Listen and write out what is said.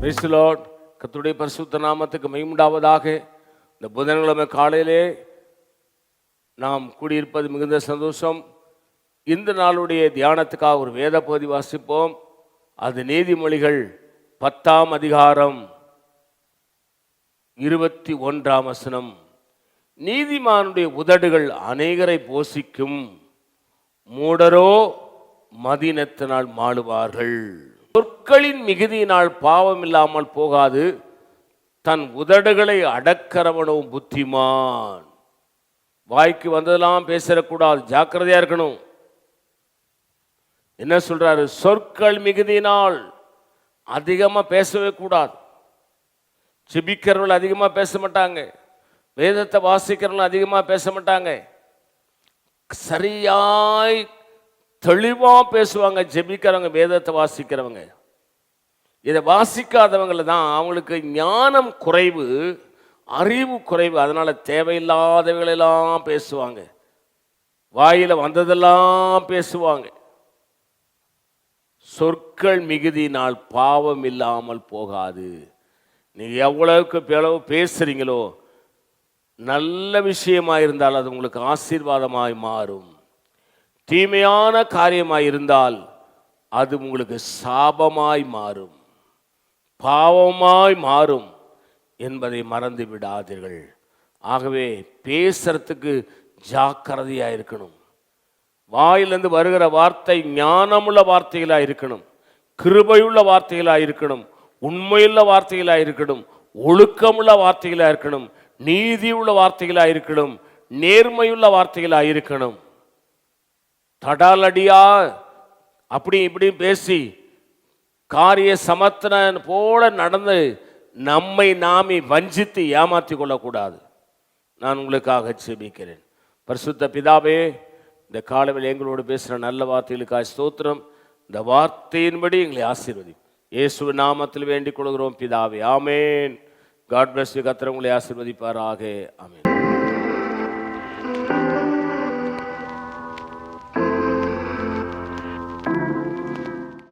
Praise the Lord. கர்த்தருடைய பரிசுத்த நாமத்துக்கு மகிமை உண்டாவதாக. இந்த புதன்கிழமை காலையிலே நாம் கூடியிருப்பது மிகுந்த சந்தோஷம். இந்த நாளுடைய தியானத்துக்காக ஒரு வேத பகுதி வாசிப்போம். அது நீதிமொழிகள் 10ஆம் அதிகாரம் 21ஆம் வசனம். நீதிமானுடைய உதடுகள் அநேகரை போஷிக்கும், மூடரோ மதினத்தினால் மாளுவார்கள். சொற்களின் மிகுதியினால் பாவம் இல்லாமல் போகாது, தன் உதடுகளை அடக்கிறவனோ புத்திமான். வாய்க்கு வந்ததெல்லாம் பேசக்கூடாது, ஜாக்கிரதையா இருக்கணும். என்ன சொல்றாரு? சொற்கள் மிகுதியினால் அதிகமா பேசவே கூடாது. ஜெபிக்கிறவர்கள் அதிகமா பேச மாட்டாங்க, வேதத்தை வாசிக்கிறவர்கள் அதிகமா பேச மாட்டாங்க. சரியாய் தெளிவா பேசுவாங்க ஜெபிக்கிறவங்க, வேதத்தை வாசிக்கிறவங்க. இதை வாசிக்காதவங்கள தான் அவங்களுக்கு ஞானம் குறைவு, அறிவு குறைவு. அதனால தேவையில்லாதவங்களெல்லாம் பேசுவாங்க, வாயில வந்ததெல்லாம் பேசுவாங்க. சொற்கள் மிகுதியினால் பாவம் இல்லாமல் போகாது. நீங்க எவ்வளவுக்கு எவ்வளவு பேசுறீங்களோ, நல்ல விஷயமாக இருந்தால் அது உங்களுக்கு ஆசீர்வாதமாய் மாறும். தீமையான காரியமாய் இருந்தால் அது உங்களுக்கு சாபமாய் மாறும், பாவமாய் மாறும் என்பதை மறந்து விடாதீர்கள். ஆகவே பேசுறதுக்கு ஜாக்கிரதையா இருக்கணும். வாயிலிருந்து வருகிற வார்த்தை ஞானமுள்ள வார்த்தைகளாக இருக்கணும், கிருபையுள்ள வார்த்தைகளாக இருக்கணும், உண்மையுள்ள வார்த்தைகளாக இருக்கணும், ஒழுக்கமுள்ள வார்த்தைகளாக இருக்கணும், நீதியுள்ள வார்த்தைகளாக இருக்கணும், நேர்மையுள்ள வார்த்தைகளாக இருக்கணும். தடாலடியா அப்படி இப்படி பேசி காரிய சமத்தன போல நடந்து நம்மை நாமே வஞ்சித்து ஏமாற்றி கொள்ளக்கூடாது. நான் உங்களுக்காக ஜெபிக்கிறேன். பரிசுத்த பிதாவே, இந்த காலவில் எங்களோடு பேசுகிற நல்ல வார்த்தைகளுக்காக ஸ்தோத்திரம். இந்த வார்த்தையின்படி எங்களை ஆசீர்வதி. இயேசுவின் நாமத்தில் வேண்டிக் கொள்கிறோம் பிதாவே, ஆமேன். God bless you. கர்த்தர் உங்களை ஆசீர்வதிப்பாராக. ஆமேன்.